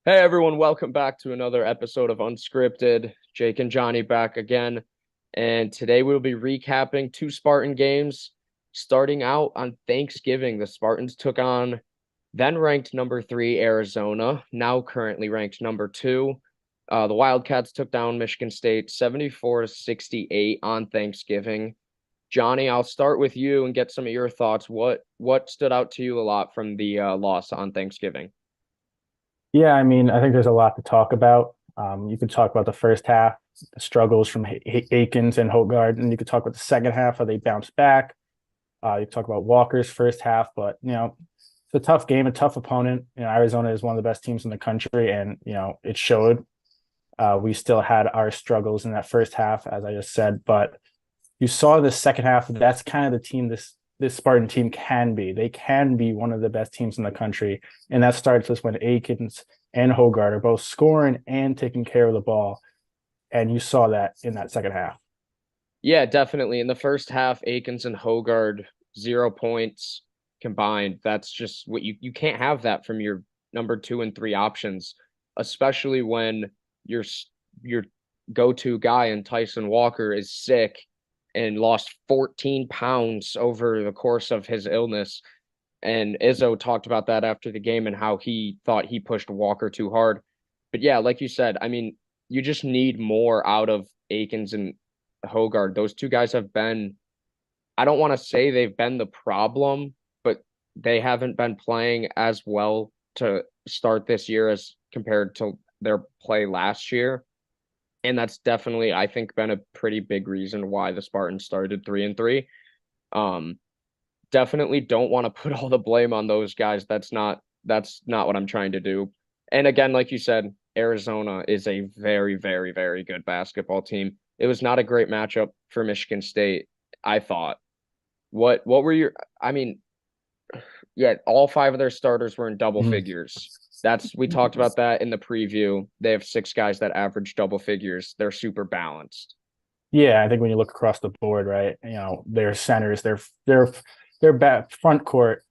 Hey everyone, welcome back to another episode of Unscripted. Jake and Johnny back again. And today we'll be recapping two Spartan games. Starting out on Thanksgiving, the Spartans took on then ranked number three Arizona, now currently ranked number two. The Wildcats took down Michigan State 74-68 on Thanksgiving. Johnny, I'll start with you and get some of your thoughts. What stood out to you a lot from the loss on Thanksgiving? Yeah, I mean, I think there's a lot to talk about. You could talk about the first half, the struggles from Akins and Hogard, and you could talk about the second half, how they bounced back. You could talk about Walker's first half, but it's a tough game, a tough opponent. Arizona is one of the best teams in the country, and it showed. We still had our struggles in that first half, as I just said, but you saw the second half. That's kind of the team this Spartan team can be. They can be one of the best teams in the country, and that starts with when Akins and Hogard are both scoring and taking care of the ball, and you saw that in that second half. Yeah, definitely. In the first half, Akins and Hogard, 0 points combined. That's just what you can't have that from your number two and three options, especially when your go-to guy in Tyson Walker is sick and lost 14 pounds over the course of his illness. And Izzo talked about that after the game and how he thought he pushed Walker too hard. But yeah, like you said, I mean, you just need more out of Akins and Hogard. Those two guys have been, I don't want to say they've been the problem, but they haven't been playing as well to start this year as compared to their play last year. And that's definitely, I think, been a pretty big reason why the Spartans started 3-3. Um, Definitely don't want to put all the blame on those guys. That's not what I'm trying to do. And again, like you said, Arizona is a very, very, very good basketball team. It was not a great matchup for Michigan State, I thought. What were your I mean, yeah, all five of their starters were in double Mhm. figures. That's we talked about that in the preview. They have six guys that average double figures. They're super balanced. Yeah, I think when you look across the board, right, their centers, their front court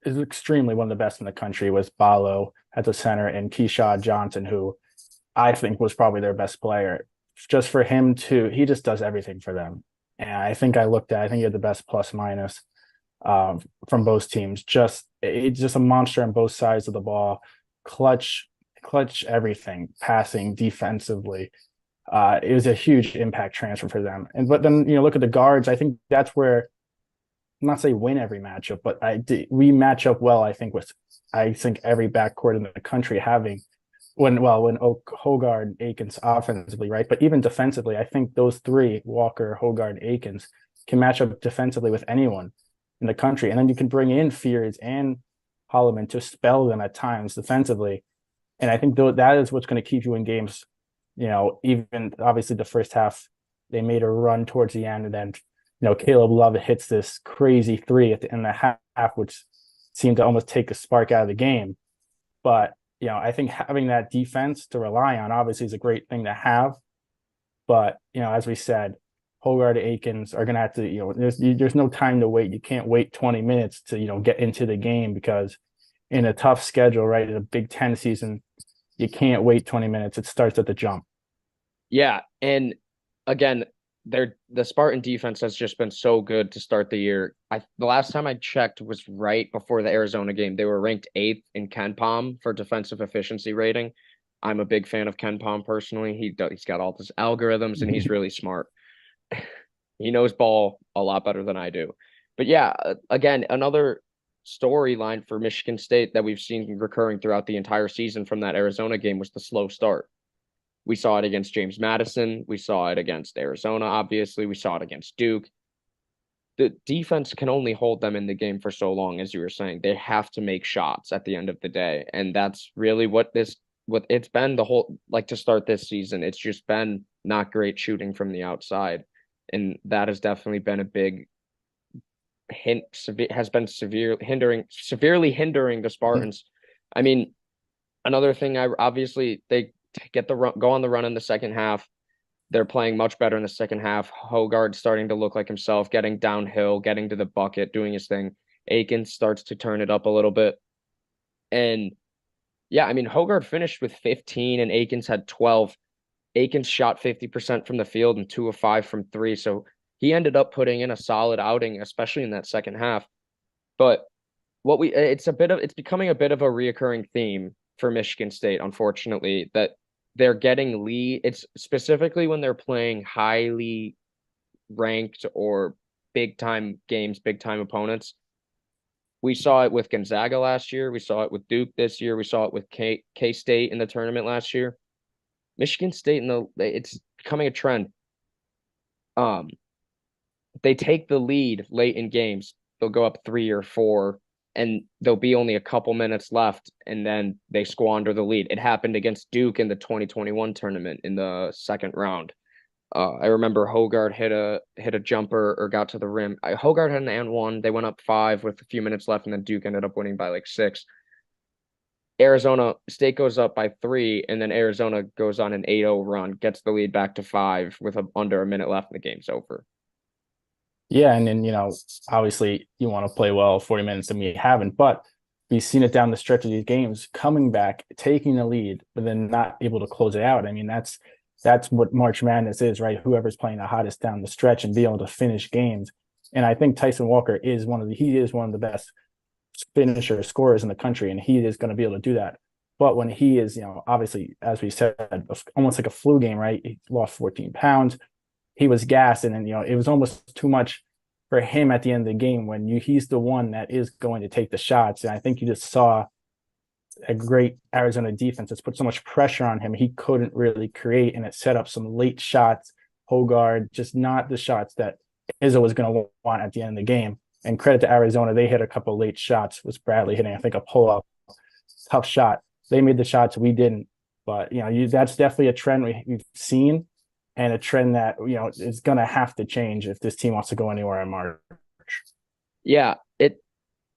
is extremely one of the best in the country. With Balo at the center and Keyshawn Johnson, who I think was probably their best player. Just for him to, he just does everything for them. And I think he had the best plus minus from both teams. It's just a monster on both sides of the ball. Clutch, clutch everything, passing, defensively. It was a huge impact transfer for them. And but then look at the guards. I think that's where I'm not say win every matchup, but we match up well. I think every backcourt in the country having when Hogard and Akins offensively, right? But even defensively, I think those three, Walker, Hogard, and Akins, can match up defensively with anyone in the country. And then you can bring in Fields and Holloman to spell them at times defensively. And I think that is what's going to keep you in games. Even obviously the first half, they made a run towards the end, and then Caleb Love hits this crazy three at the end of the half, which seemed to almost take a spark out of the game. But I think having that defense to rely on obviously is a great thing to have. But as we said, Hogard Akins are going to have to, there's no time to wait. You can't wait 20 minutes to get into the game because in a tough schedule, right, in a Big Ten season, you can't wait 20 minutes. It starts at the jump. Yeah, and again, the Spartan defense has just been so good to start the year. The last time I checked was right before the Arizona game. They were ranked eighth in KenPom for defensive efficiency rating. I'm a big fan of KenPom personally. He's got all his algorithms and he's really smart. He knows ball a lot better than I do. But yeah, again, another storyline for Michigan State that we've seen recurring throughout the entire season from that Arizona game was the slow start. We saw it against James Madison. We saw it against Arizona, obviously. We saw it against Duke. The defense can only hold them in the game for so long, as you were saying. They have to make shots at the end of the day. And that's really what it's been the whole, like to start this season. It's just been not great shooting from the outside. And that has definitely been a big has been severely hindering the Spartans. I mean, another thing, I obviously they get the run, go on the run in the second half. They're playing much better in the second half. Hogard starting to look like himself, getting downhill, getting to the bucket, doing his thing. Aiken starts to turn it up a little bit. And Yeah, I mean, Hogard finished with 15 and Akins had 12. Akins shot 50% from the field and 2 of 5 from three. So he ended up putting in a solid outing, especially in that second half. But it's becoming a bit of a reoccurring theme for Michigan State, unfortunately, that they're getting lead. It's specifically when they're playing highly ranked or big time games, big time opponents. We saw it with Gonzaga last year. We saw it with Duke this year. We saw it with K State in the tournament last year. Michigan State in it's becoming a trend. Um, they take the lead late in games. They'll go up 3 or 4, and there'll be only a couple minutes left, and then they squander the lead. It happened against Duke in the 2021 tournament in the second round. I remember Hogard hit a jumper or got to the rim. Hogard had an and one. They went up 5 with a few minutes left, and then Duke ended up winning by like 6. Arizona State goes up by 3, and then Arizona goes on an 8-0 run, gets the lead back to 5 with under a minute left, and the game's over. Yeah, and then obviously you want to play well 40 minutes, and we haven't, but we've seen it down the stretch of these games, coming back, taking the lead, but then not able to close it out. I mean, that's what March Madness is, right? Whoever's playing the hottest down the stretch and be able to finish games. And I think Tyson Walker is one of the best finisher scorers in the country, and he is going to be able to do that. But when he is, obviously, as we said, almost like a flu game, right? He lost 14 pounds. He was gassed, and then it was almost too much for him at the end of the game when he's the one that is going to take the shots. And I think you just saw a great Arizona defense that's put so much pressure on him. He couldn't really create, and it set up some late shots. Hogard, just not the shots that Izzo was going to want at the end of the game. And credit to Arizona, they hit a couple late shots. Was Bradley hitting, I think, a pull up, tough shot. They made the shots, we didn't. But that's definitely a trend we've seen, and a trend that is going to have to change if this team wants to go anywhere in March. Yeah,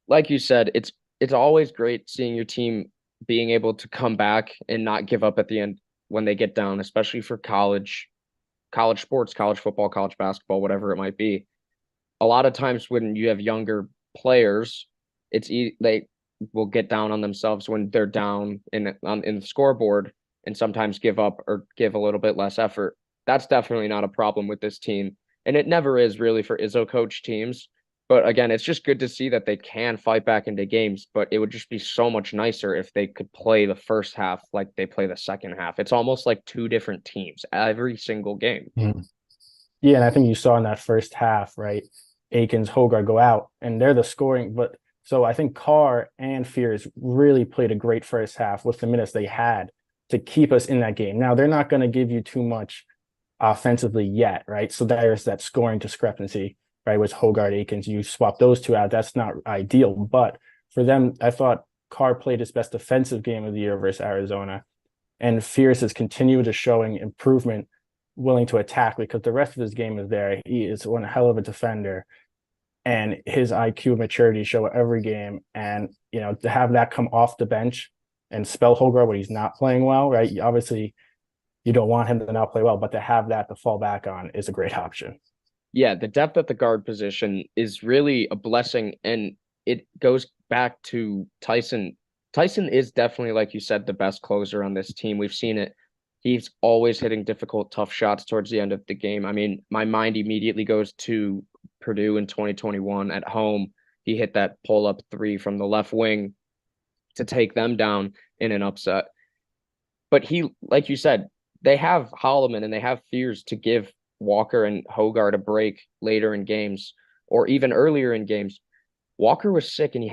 like you said, it's always great seeing your team being able to come back and not give up at the end when they get down, especially for college sports, college football, college basketball, whatever it might be. A lot of times when you have younger players, they will get down on themselves when they're down in the scoreboard and sometimes give up or give a little bit less effort. That's definitely not a problem with this team, and it never is really for Izzo coach teams. But again, it's just good to see that they can fight back into games, but it would just be so much nicer if they could play the first half like they play the second half. It's almost like two different teams every single game. Mm-hmm. Yeah, and I think you saw in that first half, right? Akins, Hogarth go out, and they're the scoring. But so I think Carr and Fears really played a great first half with the minutes they had to keep us in that game. Now they're not going to give you too much offensively yet, right? So there's that scoring discrepancy, right? With Hogarth, Akins, you swap those two out. That's not ideal, but for them, I thought Carr played his best defensive game of the year versus Arizona, and Fierce is continuing to showing improvement, willing to attack because the rest of his game is there. He is one hell of a defender, and his IQ and maturity show every game. And to have that come off the bench and spell Hogarth when he's not playing well, right? Obviously, you don't want him to not play well, but to have that to fall back on is a great option. Yeah, the depth at the guard position is really a blessing, and it goes back to Tyson. Tyson is definitely, like you said, the best closer on this team. We've seen it. He's always hitting difficult, tough shots towards the end of the game. I mean, my mind immediately goes to Purdue in 2021 at home. He hit that pull-up three from the left wing to take them down in an upset. But like you said, they have Holloman and they have Fears to give Walker and Hogard a break later in games or even earlier in games. Walker was sick and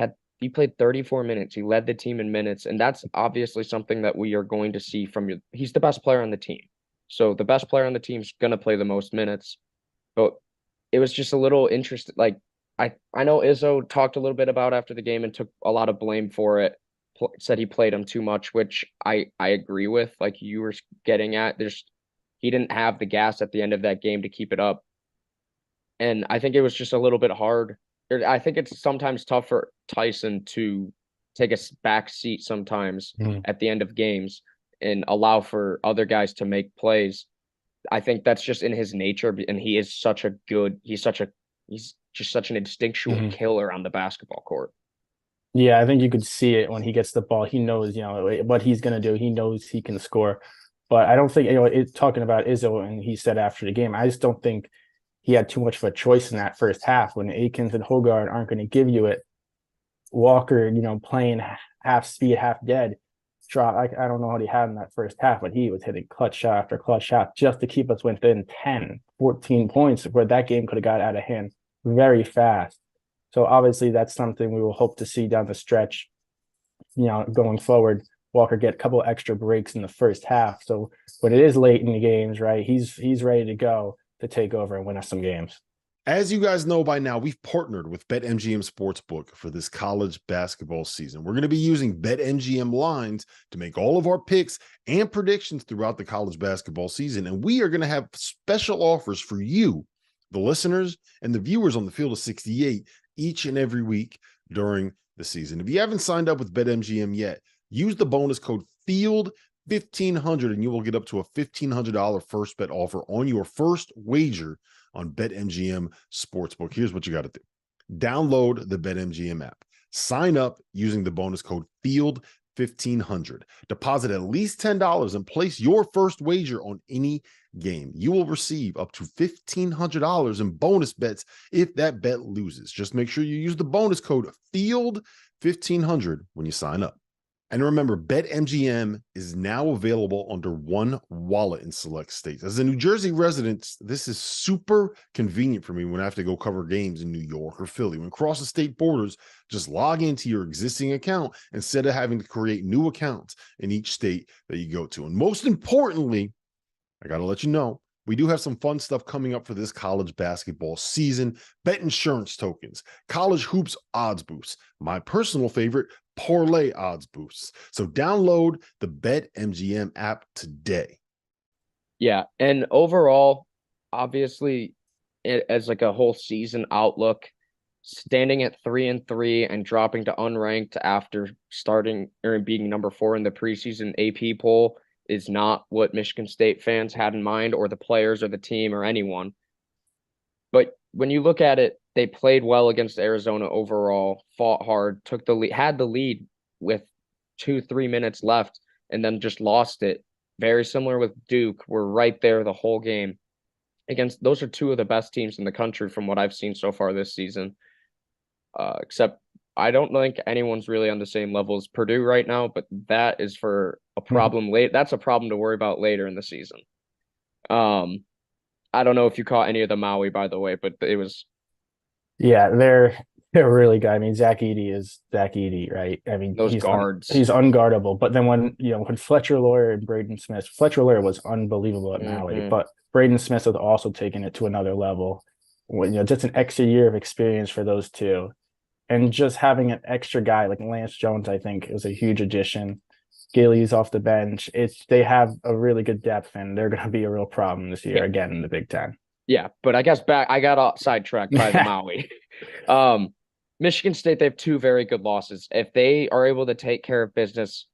he played 34 minutes. He led the team in minutes, and that's obviously something that we are going to see from you. He's the best player on the team. So the best player on the team's gonna play the most minutes. But it was just a little interesting. Like I know Izzo talked a little bit about after the game and took a lot of blame for it. Said he played him too much, which I agree with. Like you were getting at, he didn't have the gas at the end of that game to keep it up, and I think it was just a little bit hard. I think it's sometimes tough for Tyson to take a back seat sometimes Mm-hmm. at the end of games and allow for other guys to make plays. I think that's just in his nature, and he's just such an instinctual Mm-hmm. killer on the basketball court. Yeah, I think you could see it when he gets the ball. He knows, what he's going to do. He knows he can score. But I don't think, talking about Izzo, and he said after the game, I just don't think he had too much of a choice in that first half when Akins and Hogard aren't going to give you it. Walker, playing half speed, half dead. I don't know what he had in that first half, but he was hitting clutch shot after clutch shot just to keep us within 10, 14 points where that game could have got out of hand very fast. So obviously that's something we will hope to see down the stretch, going forward. Walker get a couple extra breaks in the first half. So when it is late in the games, right, he's ready to go to take over and win us some games. As you guys know by now, we've partnered with BetMGM Sportsbook for this college basketball season. We're going to be using BetMGM lines to make all of our picks and predictions throughout the college basketball season. And we are going to have special offers for you, the listeners, and the viewers on the Field of 68 each and every week during the season. If you haven't signed up with BetMGM yet, use the bonus code FIELD1500 and you will get up to a $1,500 first bet offer on your first wager on BetMGM Sportsbook. Here's what you got to do. Download the BetMGM app. Sign up using the bonus code FIELD1500. Deposit at least $10 and place your first wager on any game. You will receive up to $1,500 in bonus bets if that bet loses. Just make sure you use the bonus code FIELD1500 when you sign up. And remember, BetMGM is now available under one wallet in select states. As a New Jersey resident, this is super convenient for me when I have to go cover games in New York or Philly. When cross the state borders, just log into your existing account instead of having to create new accounts in each state that you go to. And most importantly, I got to let you know, we do have some fun stuff coming up for this college basketball season. Bet insurance tokens, college hoops odds boosts, my personal favorite, parlay odds boosts. So download the BetMGM app today. Yeah, and overall, obviously, as like a whole season outlook, standing at 3-3 and dropping to unranked after starting or being number 4 in the preseason AP poll is not what Michigan State fans had in mind, or the players or the team or anyone. But when you look at it, they played well against Arizona overall, fought hard, took the lead, had the lead with 2, 3 minutes left, and then just lost it. Very similar with Duke. We're right there the whole game. Against those are two of the best teams in the country from what I've seen so far this season. Except I don't think anyone's really on the same level as Purdue right now, but that is for a problem late. That's a problem to worry about later in the season. Um, I don't know if you caught any of the Maui, by the way, but it was Yeah, they're really good. I mean, Zach Edey is Zach Edey, right? I mean, those guards. he's unguardable. But then when Fletcher Lawyer and Braden Smith, Fletcher Lawyer was unbelievable at Maui, Mhm. but Braden Smith has also taken it to another level. Just an extra year of experience for those two, and just having an extra guy like Lance Jones, I think, is a huge addition. Gillies off the bench. They have a really good depth, and they're going to be a real problem this year Yeah, again in the Big Ten. yeah, but I guess I got sidetracked by the Maui. Michigan State, they have two very good losses. If they are able to take care of business,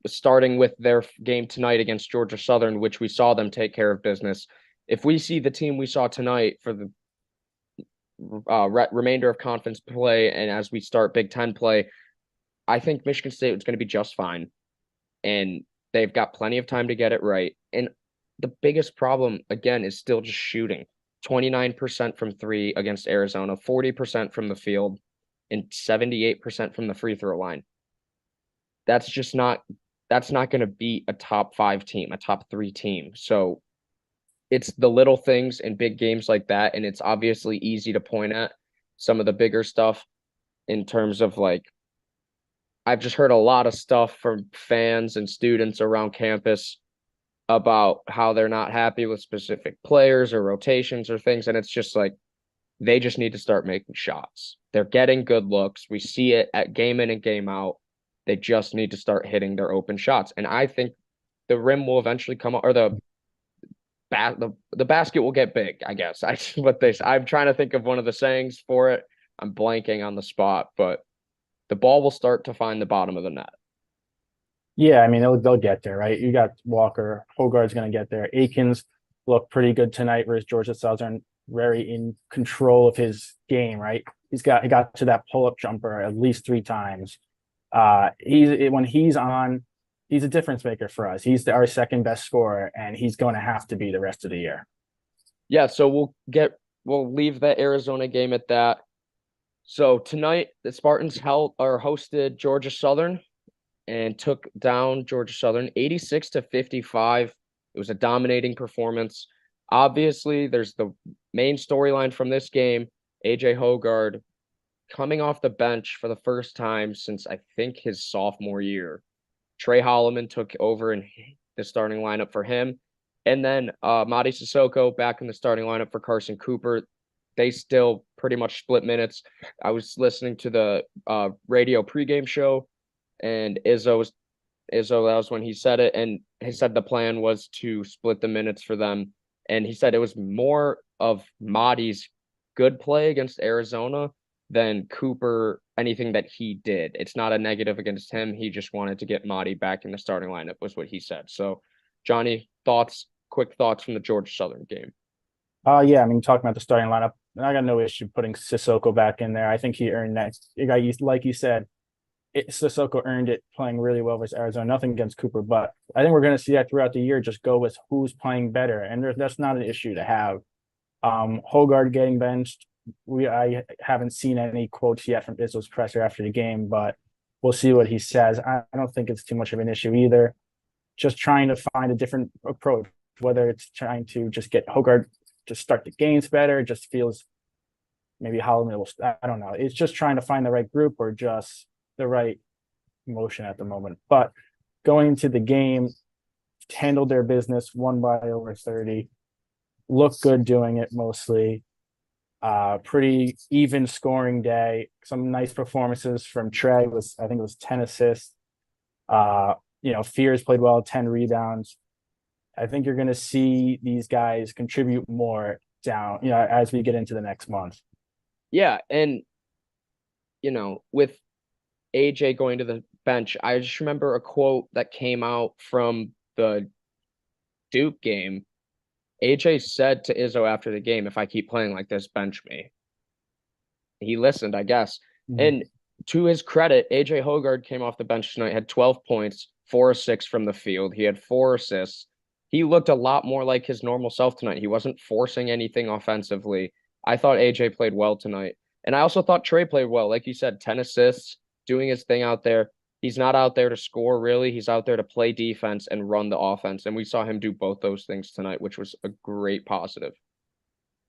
starting with their game tonight against Georgia Southern, which we saw them take care of business, if we see the team we saw tonight for the remainder of conference play and as we start Big Ten play, I think Michigan State is going to be just fine. And they've got plenty of time to get it right. And the biggest problem, again, is still just shooting. 29% from three against Arizona, 40% from the field, and 78% from the free throw line. That's just not that's not going to beat a top 5 team, a top 3 team. So it's the little things in big games like that, and it's obviously easy to point at some of the bigger stuff in terms of like I've just heard a lot of stuff from fans and students around campus about how they're not happy with specific players or rotations or things. And it's just like they just need to start making shots. They're getting good looks. We see it at game in and game out. They just need to start hitting their open shots. And I think the rim will eventually come up, or the basket will get big, I guess. I'm trying to think of one of the sayings for it. I'm blanking on the spot, but the ball will start to find the bottom of the net. Yeah, I mean they'll get there, right? You got Walker, Hogard's going to get there. Akins looked pretty good tonight versus Georgia Southern, very in control of his game, right? he got to that pull up jumper at least 3 times. When he's on, he's a difference maker for us. He's our second best scorer, and he's going to have to be the rest of the year. Yeah, so we'll leave that Arizona game at that. So tonight the Spartans hosted Georgia Southern and took down Georgia Southern 86 to 55. It was a dominating performance. Obviously, there's the main storyline from this game, AJ Hoggard coming off the bench for the first time since I think his sophomore year. Trey Holloman took over in the starting lineup for him. And then Mady Sissoko back in the starting lineup for Carson Cooper. They still pretty much split minutes. I was listening to the radio pregame show, and Izzo, that was when he said it, and he said the plan was to split the minutes for them. And he said it was more of Mady's good play against Arizona than Cooper, anything that he did. It's not a negative against him. He just wanted to get Mady back in the starting lineup, was what he said. So, Johnny, quick thoughts from the Georgia Southern game. Yeah, I mean, talking about the starting lineup, I got no issue putting Sissoko back in there. I think he earned that. Like you said, Sissoko earned it playing really well versus Arizona. Nothing against Cooper, but I think we're going to see that throughout the year. Just go with who's playing better, and that's not an issue to have. Hoggard getting benched. I haven't seen any quotes yet from Izzo's presser after the game, but we'll see what he says. I don't think it's too much of an issue either. Just trying to find a different approach, whether it's trying to just get Hoggard to start the games better. It just feels maybe Holloman will. I don't know. It's just trying to find the right group or just the right motion at the moment. But going into the game, handled their business, won by over 30, looked good doing it mostly. Pretty even scoring day. Some nice performances from Trey. I think it was 10 assists. Fears played well, 10 rebounds. I think you're going to see these guys contribute more down, as we get into the next month. Yeah, and with AJ going to the bench, I just remember a quote that came out from the Duke game. AJ said to Izzo after the game, "If I keep playing like this, bench me." He listened, I guess. Mm-hmm. And to his credit, AJ Hoggard came off the bench tonight, had 12 points, 4 of 6 from the field. He had 4 assists. He looked a lot more like his normal self tonight. He wasn't forcing anything offensively. I thought AJ played well tonight. And I also thought Trey played well. Like you said, 10 assists, doing his thing out there. He's not out there to score, really. He's out there to play defense and run the offense. And we saw him do both those things tonight, which was a great positive.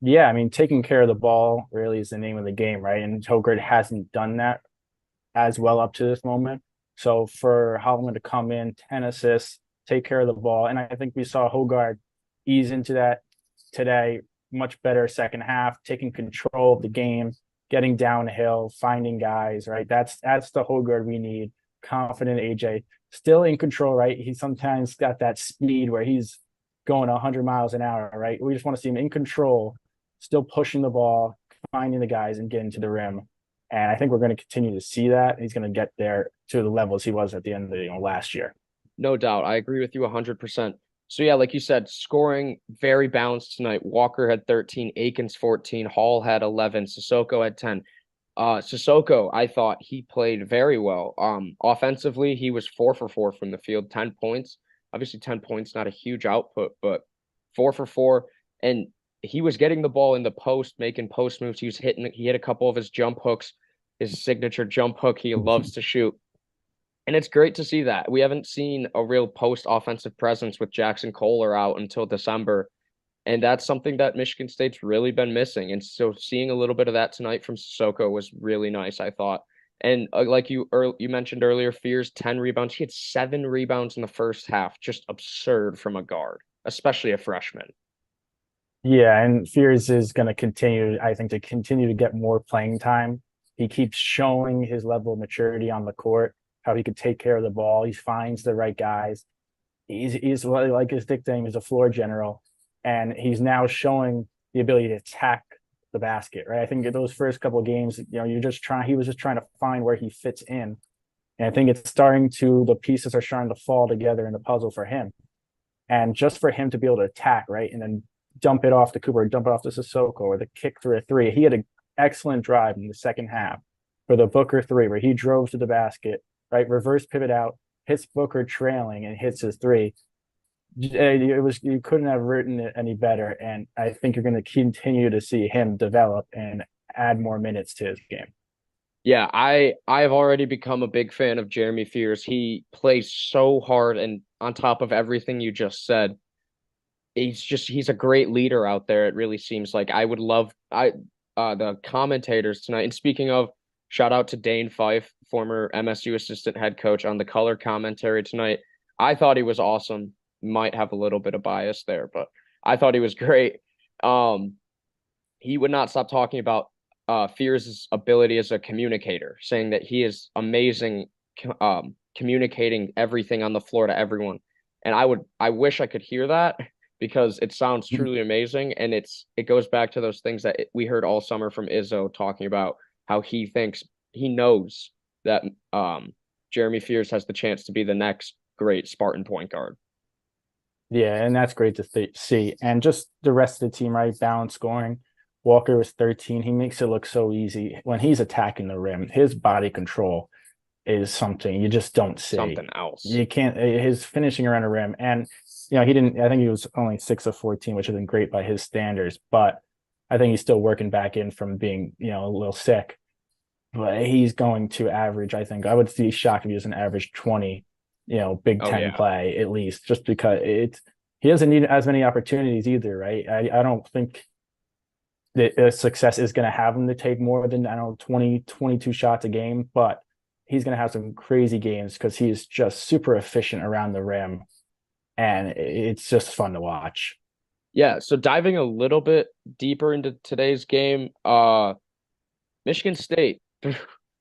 Yeah, I mean, taking care of the ball really is the name of the game, right? And Hoggard hasn't done that as well up to this moment. So for Holloman to come in, 10 assists, take care of the ball. And I think we saw Hoggard ease into that today. Much better second half, taking control of the game, getting downhill, finding guys, right? That's the Hoggard we need. Confident AJ, still in control, right? He sometimes got that speed where he's going 100 miles an hour, right? We just want to see him in control, still pushing the ball, finding the guys and getting to the rim. And I think we're going to continue to see that. He's going to get there to the levels he was at the end of the last year. No doubt. I agree with you 100%. So yeah, like you said, scoring very balanced tonight. Walker had 13, Akins 14, Hall had 11, Sissoko had 10. Sissoko, I thought he played very well. Offensively, he was 4 for 4 from the field, 10 points. Obviously, 10 points, not a huge output, but 4 for 4. And he was getting the ball in the post, making post moves. He hit a couple of his jump hooks, his signature jump hook he loves to shoot. And it's great to see that. We haven't seen a real post offensive presence with Jackson Kohler out until December. And that's something that Michigan State's really been missing. And so seeing a little bit of that tonight from Sissoko was really nice, I thought. And like you mentioned earlier, Fears 10 rebounds. He had 7 rebounds in the first half. Just absurd from a guard, especially a freshman. Yeah, and Fears is going to continue, I think, to get more playing time. He keeps showing his level of maturity on the court, how he could take care of the ball. He finds the right guys. He's like his nickname is a floor general, and he's now showing the ability to attack the basket, right? I think in those first couple of games, he was just trying to find where he fits in. And I think the pieces are starting to fall together in the puzzle for him. And just for him to be able to attack, right? And then dump it off to Cooper, dump it off to Sissoko, or the kick through a three. He had excellent drive in the second half for the Booker three, where he drove to the basket, right, reverse pivot out, hits Booker trailing and hits his three. It was, you couldn't have written it any better, and I think you're going to continue to see him develop and add more minutes to his game. Yeah, I've already become a big fan of Jeremy Fears. He plays so hard, and on top of everything you just said, he's a great leader out there. It really seems like I would love I the commentators tonight. And speaking of, shout out to Dane Fife, former MSU assistant head coach, on the color commentary tonight. I thought he was awesome. Might have a little bit of bias there, but I thought he was great. Um, he would not stop talking about Fears' ability as a communicator, saying that he is amazing communicating everything on the floor to everyone. And I wish I could hear that because it sounds truly amazing. And it goes back to those things that we heard all summer from Izzo talking about how he knows that Jeremy Fears has the chance to be the next great Spartan point guard. Yeah, and that's great to see. And just the rest of the team, right? Balance scoring. Walker was 13. He makes it look so easy when he's attacking the rim. His body control is something you just don't see. Something else. You can't, his finishing around the rim. And, he didn't, I think he was only 6 of 14, which isn't great by his standards, but I think he's still working back in from being, a little sick. But he's going to average, I think, I would be shocked if he doesn't average 20, Big Ten play at least, just because he doesn't need as many opportunities either, right? I don't think the success is going to have him to take more than, 20, 22 shots a game, but he's going to have some crazy games because he's just super efficient around the rim, and it's just fun to watch. Yeah, so diving a little bit deeper into today's game, Michigan State,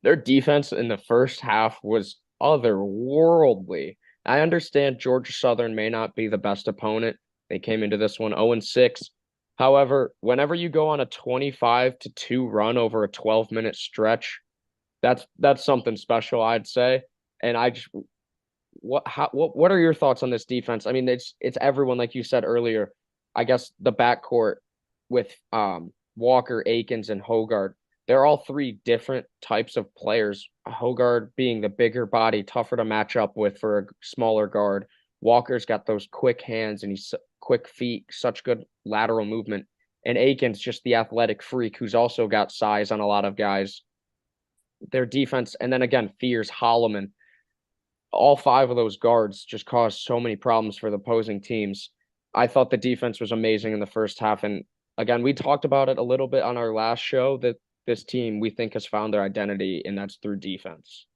their defense in the first half was otherworldly. I understand Georgia Southern may not be the best opponent. They came into this one 0-6. However, whenever you go on a 25-2 run over a 12-minute stretch, that's something special, I'd say. And what are your thoughts on this defense? I mean, it's everyone, like you said earlier. I guess the backcourt with Walker, Akins, and Hogard, they're all three different types of players. Hogard being the bigger body, tougher to match up with for a smaller guard. Walker's got those quick hands and he's quick feet, such good lateral movement. And Akins, just the athletic freak who's also got size on a lot of guys. Their defense, and then again, Fears, Holloman, all five of those guards just caused so many problems for the opposing teams. I thought the defense was amazing in the first half. And again, we talked about it a little bit on our last show that this team we think has found their identity, and that's through defense.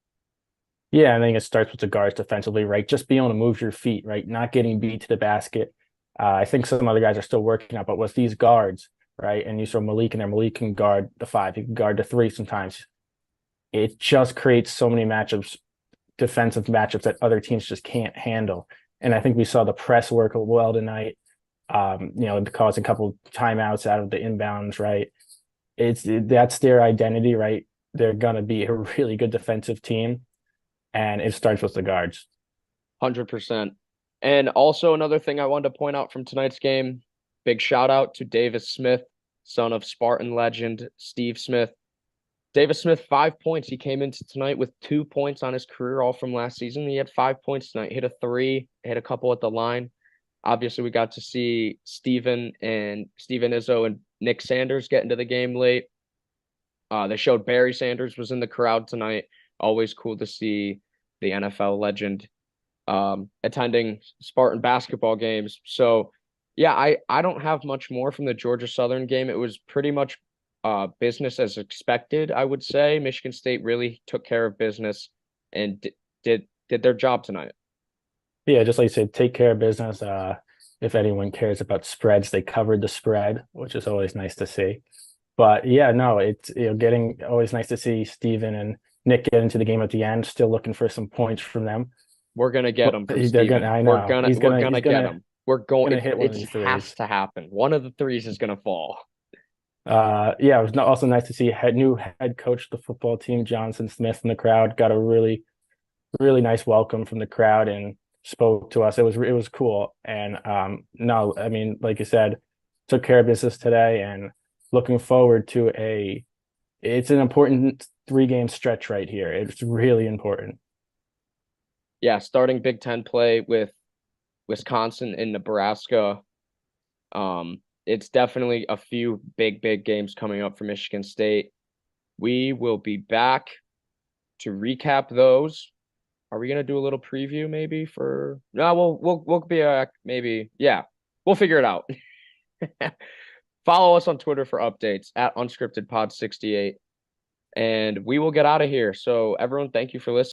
Yeah, I think it starts with the guards defensively, right? Just being able to move your feet, right? Not getting beat to the basket. I think some other guys are still working out, but with these guards, right? And you saw Malik in there. Malik can guard the 5, he can guard the 3 sometimes. It just creates so many matchups, defensive matchups that other teams just can't handle. And I think we saw the press work well tonight. Cause a couple timeouts out of the inbounds, right? That's their identity, right? They're gonna be a really good defensive team, and it starts with the guards. 100%. And also another thing I wanted to point out from tonight's game, big shout out to Davis Smith, son of Spartan legend Steve Smith. Davis Smith, 5 points. He came into tonight with 2 points on his career, all from last season. He had 5 points tonight, hit a 3, hit a couple at the line. Obviously, we got to see Steven Izzo and Nick Sanders get into the game late. They showed Barry Sanders was in the crowd tonight. Always cool to see the NFL legend attending Spartan basketball games. So, yeah, I don't have much more from the Georgia Southern game. It was pretty much business as expected, I would say. Michigan State really took care of business and did their job tonight. Yeah, just like you said, take care of business. If anyone cares about spreads, they covered the spread, which is always nice to see. But yeah, no, it's getting always nice to see Steven and Nick get into the game at the end, still looking for some points from them. We're gonna get them from Steven. I know. We're gonna get them. We're going. Hit one of these it threes. has to happen. One of the threes is gonna fall. Yeah, it was also nice to see new head coach of the football team, Johnson Smith, in the crowd. Got a really, really nice welcome from the crowd and spoke to us. It was cool. And no, I mean, like you said, took care of business today and looking forward to a It's an important 3-game stretch right here. It's really important. Yeah, starting Big Ten play with Wisconsin and Nebraska. It's definitely a few big games coming up for Michigan State. We will be back to recap those. Are we gonna do a little preview maybe for? No, we'll be maybe. Yeah, we'll figure it out. Follow us on Twitter for updates at unscriptedpod68, and we will get out of here. So everyone, thank you for listening.